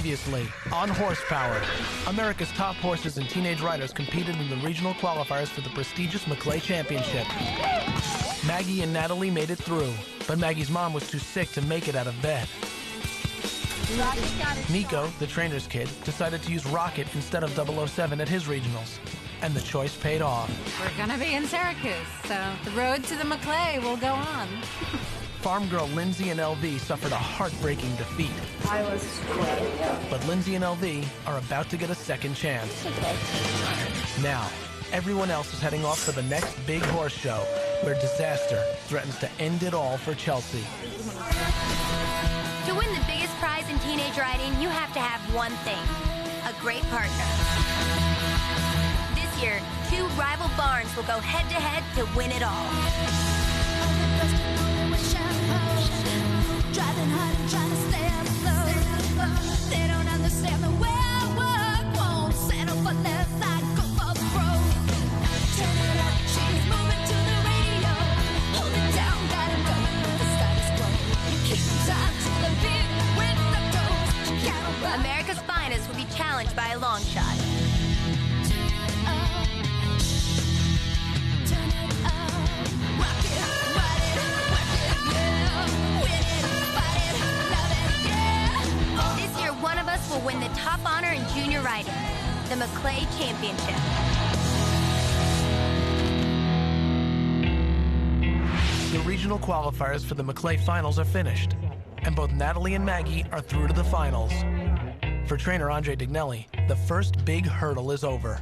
Previously on Horsepower, America's top horses and teenage riders competed in the regional qualifiers for the prestigious Maclay Championship. Maggie and Natalie made it through, but Maggie's mom was too sick to make it out of bed. Nico, the trainer's kid, decided to use Rocket instead of 007 at his regionals, and the choice paid off. We're gonna be in Syracuse, so the road to the Maclay will go on. Farm girl Lindsay and LV suffered a heartbreaking defeat. I was sweating, yeah. But Lindsay and LV are about to get a second chance. Okay. Now, everyone else is heading off for the next big horse show, where disaster threatens to end it all for Chelsea. To win the biggest prize in teenage riding, you have to have one thing: a great partner. This year, two rival barns will go head-to-head to win it all. Driving hard and trying to stay afloat. They don't understand the way I work. Won't settle for less. I go for the broke. Turn it up, she's moving to the radio. Hold it down, gotta go with the status quo. Keep time to the beat with the toes. America's finest will be challenged by a long shot. Will win the top honor in junior riding, the Maclay Championship. The regional qualifiers for the Maclay finals are finished, and both Natalie and Maggie are through to the finals. For trainer Andre Dignelli, the first big hurdle is over.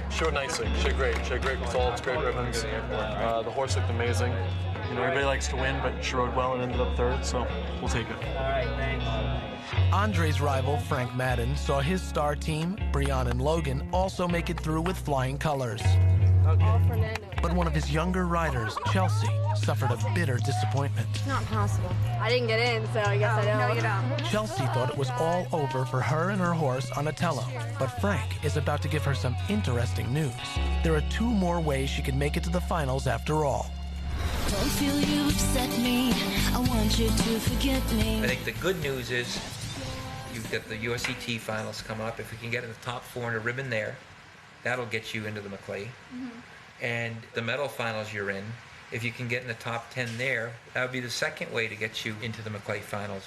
She rode nicely. She had great results, great ribbons. The horse looked amazing. You know, everybody likes to win, but she rode well and ended up third, so we'll take it. All right, thanks. Andre's rival, Frank Madden, saw his star team, Brianne and Logan, also make it through with flying colors. Okay. But one of his younger riders, Chelsea, suffered a bitter disappointment. Not possible. I didn't get in, so I guess I don't. No, you don't. Chelsea thought it was all over for her and her horse, Onatello. But Frank is about to give her some interesting news. There are two more ways she could make it to the finals after all. Don't feel you upset me. I want you to forget me. I think the good news is you've got the USCT finals coming up. If we can get in the top 4 in a ribbon there, that'll get you into the Maclay. And the medal finals you're in, if you can get in the top 10 there, that would be the second way to get you into the Maclay finals.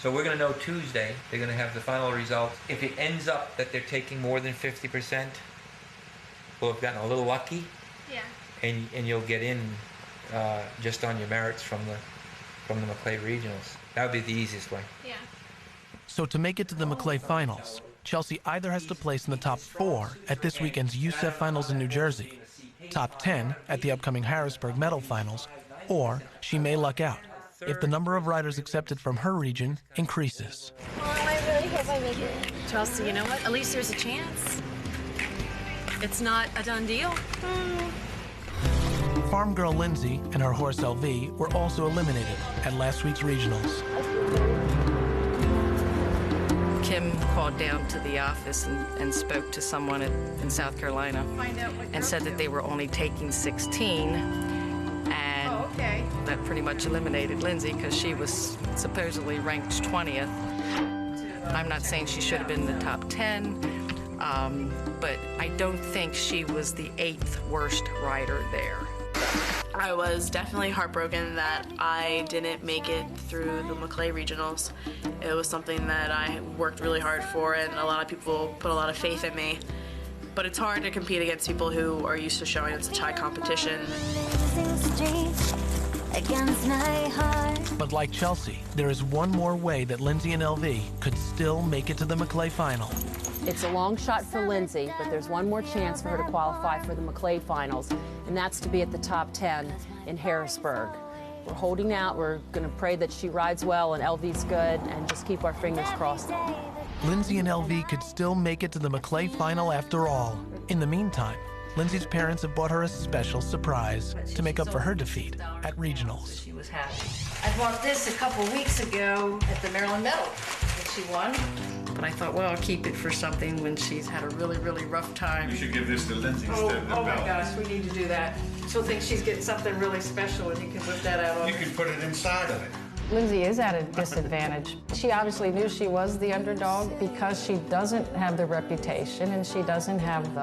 So we're going to know Tuesday. They're going to have the final results. If it ends up that they're taking more than 50%, we'll have gotten a little lucky. Yeah. And you'll get in just on your merits from the Maclay regionals. That would be the easiest way. Yeah. So to make it to the Maclay finals, Chelsea either has to place in the top 4 at this weekend's USEF finals in New Jersey, top 10 at the upcoming Harrisburg medal finals, or she may luck out if the number of riders accepted from her region increases. Mom, I really hope I make it. Chelsea, you know what? At least there's a chance. It's not a done deal. Farm girl Lindsay and her horse LV were also eliminated at last week's regionals. Kim called down to the office and spoke to someone in South Carolina and said that they were only taking 16, and that pretty much eliminated Lindsay because she was supposedly ranked 20th. I'm not saying she should have been in the top 10, but I don't think she was the 8th worst rider there. I was definitely heartbroken that I didn't make it through the Maclay regionals. It was something that I worked really hard for, and a lot of people put a lot of faith in me. But it's hard to compete against people who are used to showing in such high competition. But like Chelsea, there is one more way that Lindsay and LV could still make it to the Maclay final. It's a long shot for Lindsay, but there's one more chance for her to qualify for the Maclay finals, and that's to be at the top 10 in Harrisburg. We're holding out. We're going to pray that she rides well and LV's good, and just keep our fingers crossed. Lindsay and LV could still make it to the Maclay final after all. In the meantime, Lindsay's parents have bought her a special surprise to make up for her defeat at regionals. She was happy. I bought this a couple weeks ago at the Maryland Medal that she won. But I thought, well, I'll keep it for something when she's had a really, really rough time. You should give this to Lindsay instead of the Oh my belt. gosh, we need to do that. She'll think she's getting something really special, and you can whip that out on You her. can put it inside of it. Lindsay is at a disadvantage. She obviously knew she was the underdog because she doesn't have the reputation and she doesn't have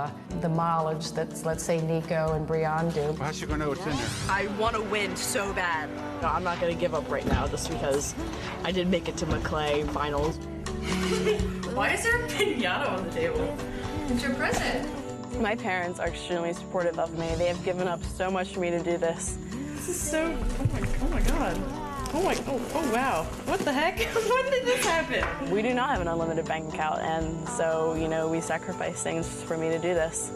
the mileage that, let's say, Nico and Brianne do. How's she gonna know what's in there? I want to win so bad. No, I'm not going to give up right now just because I did make it to Maclay finals. Why is there a piñata on the table? It's your present. My parents are extremely supportive of me. They have given up so much for me to do this. This is so, oh my God. Oh wow. What the heck? When did this happen? We do not have an unlimited bank account, and so, you know, we sacrifice things for me to do this.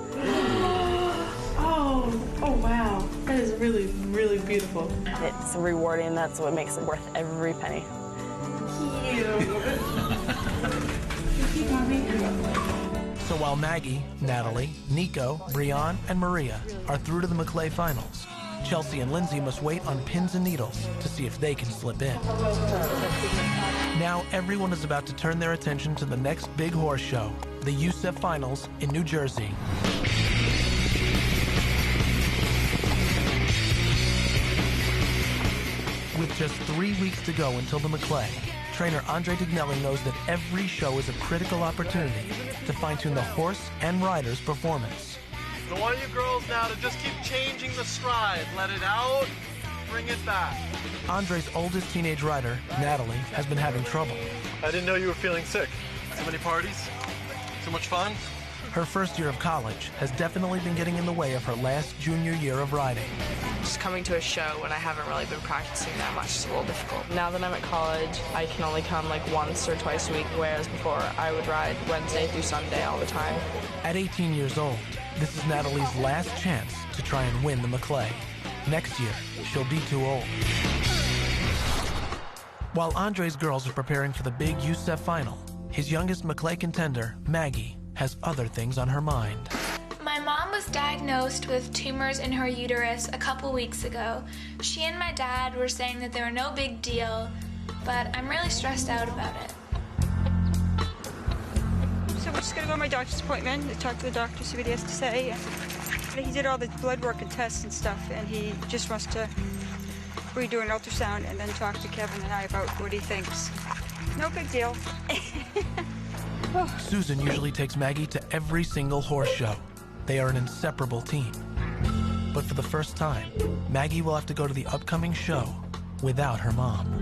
Oh wow. That is really, really beautiful. It's rewarding. That's what makes it worth every penny. So while Maggie, Natalie, Nico, Brianne, and Maria are through to the Maclay finals, Chelsea and Lindsay must wait on pins and needles to see if they can slip in. Now everyone is about to turn their attention to the next big horse show, the USEF Finals in New Jersey. With just 3 weeks to go until the Maclay, trainer Andre Dignelli knows that every show is a critical opportunity to fine-tune the horse and rider's performance. I want you girls now to just keep changing the stride. Let it out, bring it back. Andre's oldest teenage rider, Natalie, has been having trouble. I didn't know you were feeling sick. Too many parties? Too much fun? Her first year of college has definitely been getting in the way of her last junior year of riding. Just coming to a show when I haven't really been practicing that much is a little difficult. Now that I'm at college, I can only come like once or twice a week, whereas before I would ride Wednesday through Sunday all the time. At 18 years old, this is Natalie's last chance to try and win the Maclay. Next year, she'll be too old. While Andre's girls are preparing for the big USEF final, his youngest Maclay contender, Maggie, has other things on her mind. My mom was diagnosed with tumors in her uterus a couple weeks ago. She and my dad were saying that they were no big deal, but I'm really stressed out about it. So we're just gonna go to my doctor's appointment to talk to the doctor, see what he has to say. He did all the blood work and tests and stuff, and he just wants to redo an ultrasound and then talk to Kevin and I about what he thinks. No big deal. Susan usually takes Maggie to every single horse show. They are an inseparable team. But for the first time, Maggie will have to go to the upcoming show without her mom.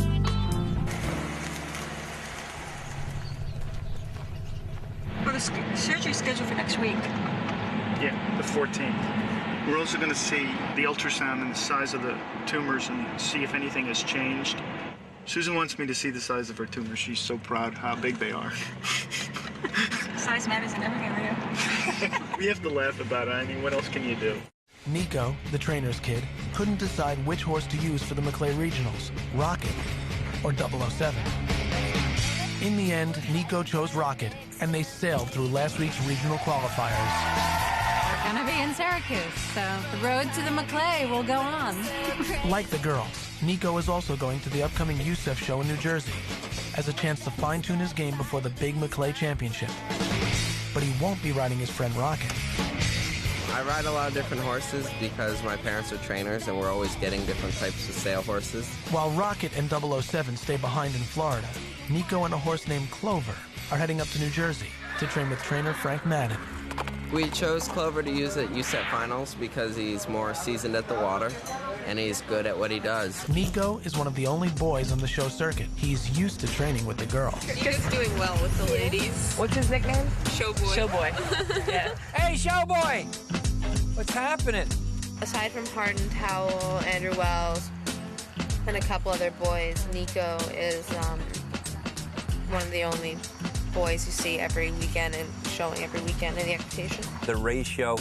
Well, the surgery's scheduled for next week. Yeah, the 14th. We're also going to see the ultrasound and the size of the tumors and see if anything has changed. Susan wants me to see the size of her tumors. She's so proud how big they are. Size matters in every area. We have to laugh about it. I mean, what else can you do? Nico, the trainer's kid, couldn't decide which horse to use for the Maclay Regionals, Rocket or 007. In the end, Nico chose Rocket, and they sailed through last week's regional qualifiers. We're gonna be in Syracuse, so the road to the Maclay will go on. Like the girls, Nico is also going to the upcoming USEF show in New Jersey as a chance to fine-tune his game before the big Maclay Championship. But he won't be riding his friend Rocket. I ride a lot of different horses because my parents are trainers and we're always getting different types of sale horses. While Rocket and 007 stay behind in Florida, Nico and a horse named Clover are heading up to New Jersey to train with trainer Frank Madden. We chose Clover to use at USEF Finals because he's more seasoned at the water and he's good at what he does. Nico is one of the only boys on the show circuit. He's used to training with the girls. Nico's doing well with the ladies. What's his nickname? Showboy. Showboy. Yeah. Hey, Showboy! What's happening? Aside from Hardin, Howell, Andrew Wells, and a couple other boys, Nico is one of the only boys you see every weekend and showing every weekend in the equitation. The ratio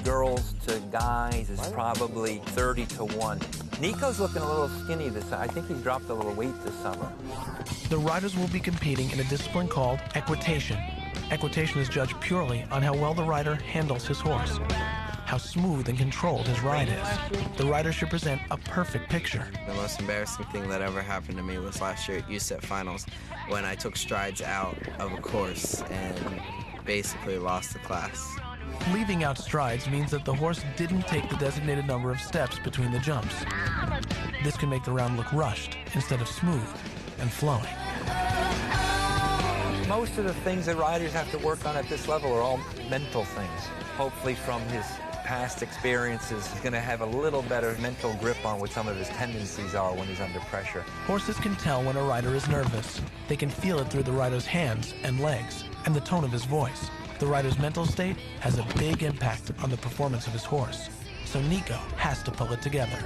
girls to guys is probably 30 to 1. Nico's looking a little skinny this time. I think he dropped a little weight this summer. The riders will be competing in a discipline called equitation. Equitation is judged purely on how well the rider handles his horse, how smooth and controlled his ride is. The rider should present a perfect picture. The most embarrassing thing that ever happened to me was last year at USEF Finals when I took strides out of a course and basically lost the class. Leaving out strides means that the horse didn't take the designated number of steps between the jumps. This can make the round look rushed instead of smooth and flowing. Most of the things that riders have to work on at this level are all mental things. Hopefully from his past experiences, he's going to have a little better mental grip on what some of his tendencies are when he's under pressure. Horses can tell when a rider is nervous. They can feel it through the rider's hands and legs and the tone of his voice. The rider's mental state has a big impact on the performance of his horse. So Nico has to pull it together.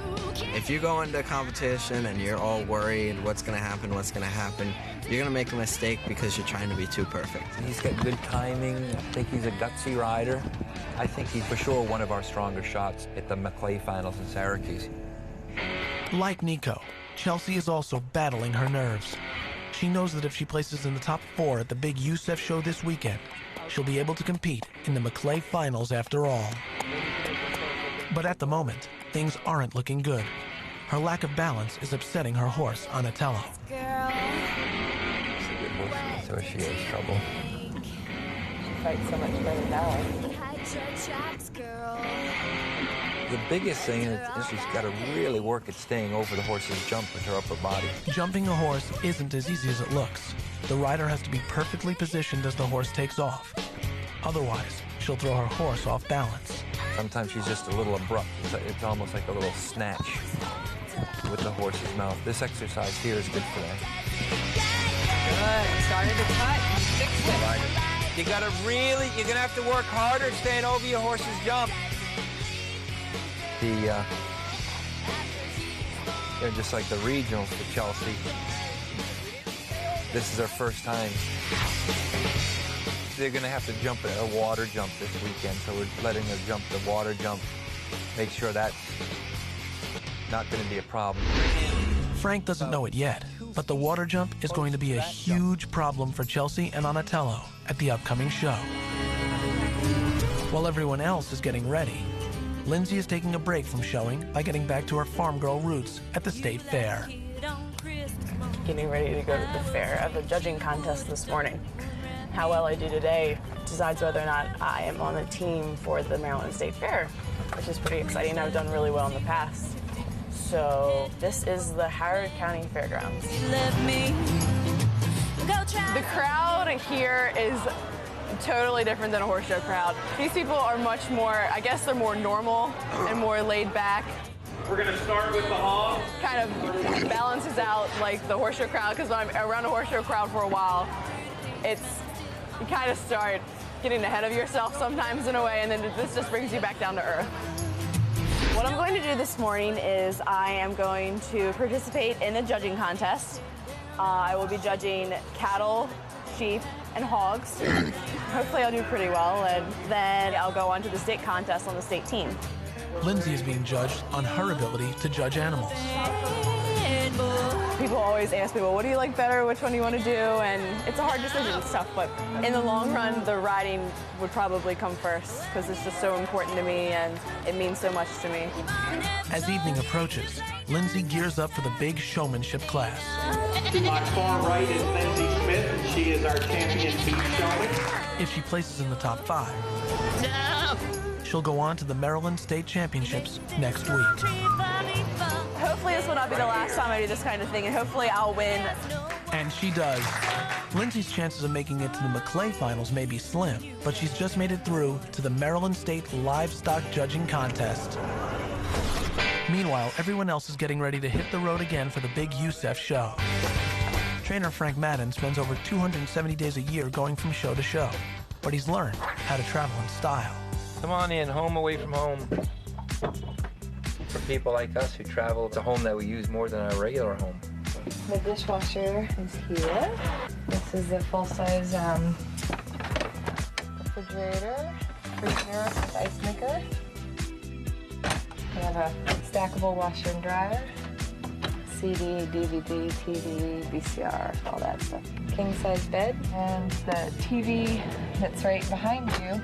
If you go into a competition and you're all worried what's going to happen, you're going to make a mistake because you're trying to be too perfect. He's got good timing. I think he's a gutsy rider. I think he's for sure one of our stronger shots at the Maclay finals in Syracuse. Like Nico, Chelsea is also battling her nerves. She knows that if she places in the top 4 at the big USEF show this weekend, she'll be able to compete in the Maclay finals after all. But at the moment, things aren't looking good. Her lack of balance is upsetting her horse, Anatello. She's a good horse, so she has trouble. She fights so much better now. The biggest thing is she's got to really work at staying over the horse's jump with her upper body. Jumping a horse isn't as easy as it looks. The rider has to be perfectly positioned as the horse takes off. Otherwise, she'll throw her horse off balance. Sometimes she's just a little abrupt. It's almost like a little snatch with the horse's mouth. This exercise here is good for that. Good. Started to cut. Fixed it. You gotta really, you're gonna have to work harder staying over your horse's jump. They're just like the regionals for Chelsea. This is her first time. They're going to have to jump a water jump this weekend, so we're letting her jump the water jump. Make sure that's not going to be a problem. Frank doesn't know it yet, but the water jump is going to be a huge problem for Chelsea and Anatello at the upcoming show. While everyone else is getting ready, Lindsay is taking a break from showing by getting back to her farm girl roots at the state fair. Getting ready to go to the fair. I have a judging contest this morning. How well I do today decides whether or not I am on the team for the Maryland State Fair, which is pretty exciting. I've done really well in the past. So this is the Howard County Fairgrounds. The crowd here is totally different than a horse show crowd. These people are much more, I guess they're more normal and more laid back. We're gonna start with the hog. Kind of balances out like the horse show crowd, because when I'm around a horse show crowd for a while, you kind of start getting ahead of yourself sometimes in a way, and then this just brings you back down to earth. What I'm going to do this morning is I am going to participate in a judging contest. I will be judging cattle, sheep, and hogs. Hopefully I'll do pretty well, and then I'll go on to the state contest on the state team. Lindsay is being judged on her ability to judge animals. People always ask me, well, what do you like better? Which one do you want to do? And it's a hard decision, it's tough, but in the long run, the riding would probably come first because it's just so important to me and it means so much to me. As evening approaches, Lindsay gears up for the big showmanship class. My far right is Lindsay Smith, and she is our champion beat showman. If she places in the top 5, she'll go on to the Maryland State Championships next week. Hopefully this will not be the last time I do this kind of thing, and hopefully I'll win. And she does. Lindsay's chances of making it to the Maclay finals may be slim, but she's just made it through to the Maryland State Livestock Judging Contest. Meanwhile, everyone else is getting ready to hit the road again for the big USEF show. Trainer Frank Madden spends over 270 days a year going from show to show, but he's learned how to travel in style. Come on in, home away from home. For people like us who travel, it's a home that we use more than our regular home. The dishwasher is here. This is a full-size refrigerator with ice maker. We have a stackable washer and dryer. CD, DVD, TV, VCR, all that stuff. King-size bed, and the TV that's right behind you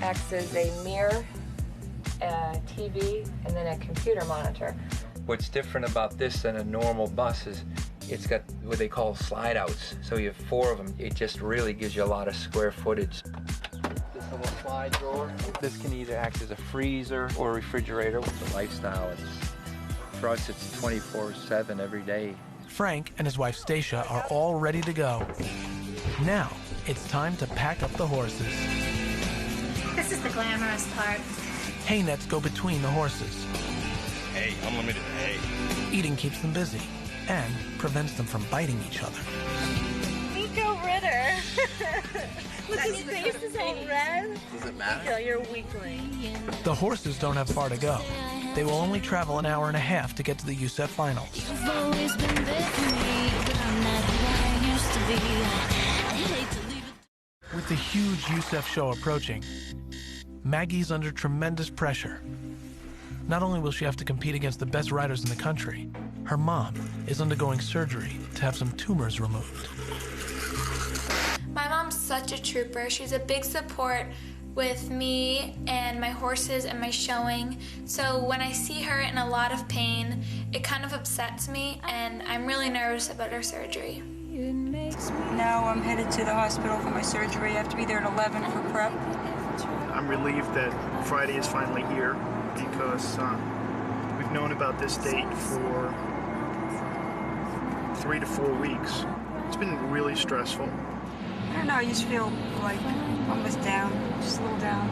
acts as a mirror, a TV, and then a computer monitor. What's different about this than a normal bus is it's got what they call slide outs. So you have 4 of them. It just really gives you a lot of square footage. This little slide drawer, this can either act as a freezer or a refrigerator. With the lifestyle, it's For us, it's 24/7 every day. Frank and his wife Stacia are all ready to go. Now, it's time to pack up the horses. This is the glamorous part. Hay nets go between the horses. Hey, unlimited hay. Eating keeps them busy and prevents them from biting each other. Nico Ritter. Look, his face is all red. Does it matter? Nico, you're a weakling. The horses don't have far to go. They will only travel an hour and a half to get to the USEF finals. You've always been there for me, but I'm not who I used to be. I hate to leave it. With the huge USEF show approaching, Maggie's under tremendous pressure. Not only will she have to compete against the best riders in the country, her mom is undergoing surgery to have some tumors removed. My mom's such a trooper. She's a big support with me and my horses and my showing. So when I see her in a lot of pain, it kind of upsets me, and I'm really nervous about her surgery. Now I'm headed to the hospital for my surgery. I have to be there at 11 for prep. I'm relieved that Friday is finally here because we've known about this date for 3 to 4 weeks. It's been really stressful. I don't know, I just feel like almost down, just a little down.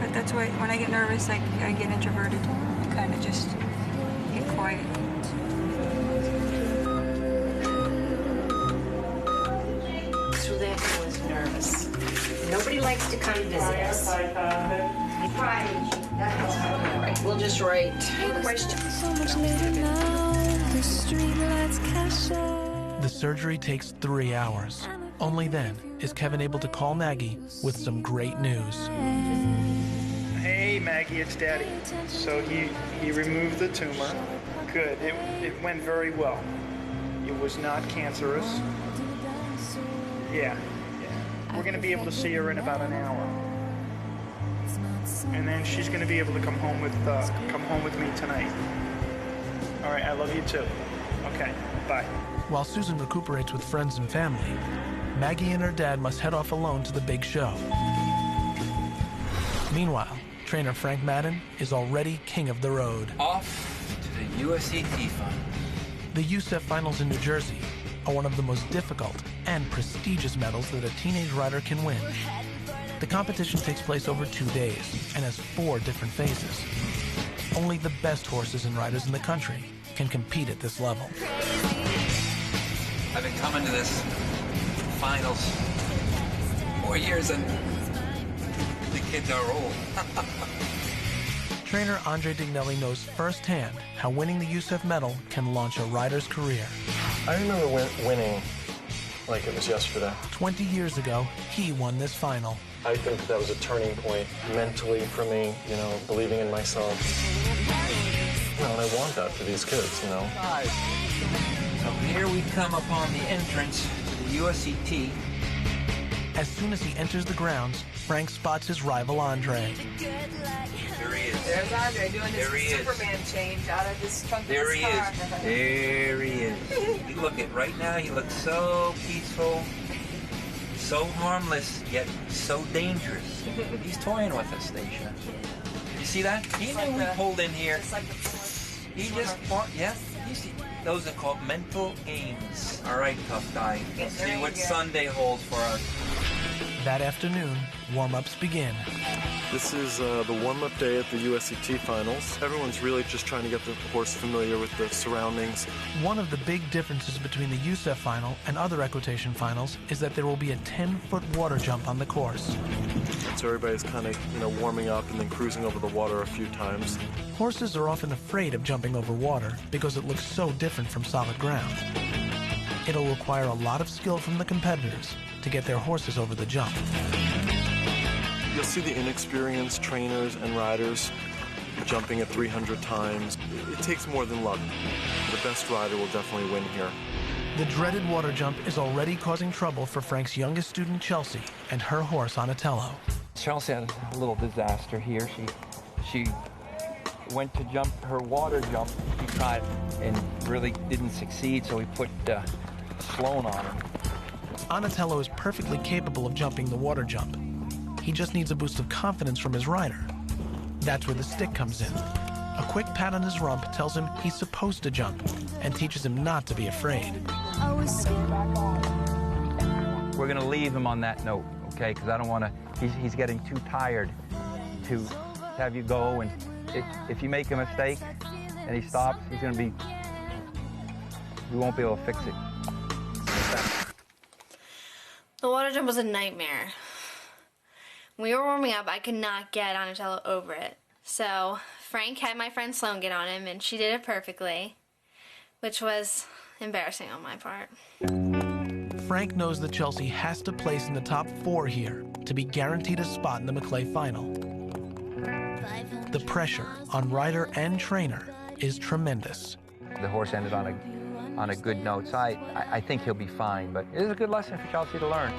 But that's why when I get nervous, I get introverted. I kind of just get quiet. Suleka was nervous. Nobody likes to come visit us. Right, we'll just write questions. So much later now, the streetlights cash out. The surgery takes 3 hours. Only then is Kevin able to call Maggie with some great news. Hey Maggie, it's Daddy. So he removed the tumor. Good, it went very well. It was not cancerous. Yeah. We're gonna be able to see her in about an hour. And then she's gonna be able to come home with me tonight. All right, I love you too. Okay, bye. While Susan recuperates with friends and family, Maggie and her dad must head off alone to the big show. Meanwhile, trainer Frank Madden is already king of the road. Off to the USET final. The USEF finals in New Jersey are one of the most difficult and prestigious medals that a teenage rider can win. The competition takes place over 2 days and has 4 different phases. Only the best horses and riders in the country can compete at this level. I've been coming to this finals 4 years, and the kids are old. Trainer Andre Dignelli knows firsthand how winning the USEF medal can launch a rider's career. I remember winning like it was yesterday. 20 years ago, he won this final. I think that was a turning point mentally for me, believing in myself. And I want that for these kids, So here we come upon the entrance to the USET. As soon as he enters the grounds, Frank spots his rival Andre. There he is. There's Andre doing There he his is. Superman change out of his trunk There of he his is. car. There he is. You look at right now, he looks so peaceful, so harmless, yet so dangerous. He's toying with us, Stacia. You see that? He knew we pulled in here. He just fought, yeah. You see, those are called mental games. All right, tough guy. Let's see what Sunday holds for us. That afternoon, warm-ups begin. This is the warm-up day at the USET finals. Everyone's really just trying to get the horse familiar with the surroundings. One of the big differences between the USEF final and other equitation finals is that there will be a 10-foot water jump on the course. So everybody's kind of, warming up and then cruising over the water a few times. Horses are often afraid of jumping over water because it looks so different from solid ground. It'll require a lot of skill from the competitors to get their horses over the jump. You'll see the inexperienced trainers and riders jumping at 300 times. It takes more than luck. The best rider will definitely win here. The dreaded water jump is already causing trouble for Frank's youngest student, Chelsea, and her horse, Onatello. Chelsea had a little disaster here. She went to jump her water jump. She tried and really didn't succeed, so we put Sloan on her. Onatello is perfectly capable of jumping the water jump. He just needs a boost of confidence from his rider. That's where the stick comes in. A quick pat on his rump tells him he's supposed to jump and teaches him not to be afraid. We're going to leave him on that note, okay? Because I don't want to, he's getting too tired to have you go. And if you make a mistake and he stops, he's going to be, we won't be able to fix it. The water jump was a nightmare. When we were warming up, I could not get Donatello over it. So Frank had my friend Sloan get on him, and she did it perfectly, which was embarrassing on my part. Frank knows that Chelsea has to place in the top 4 here to be guaranteed a spot in the Maclay final. The pressure on rider and trainer is tremendous. The horse ended on a good note, so I think he'll be fine, but it is a good lesson for Chelsea to learn.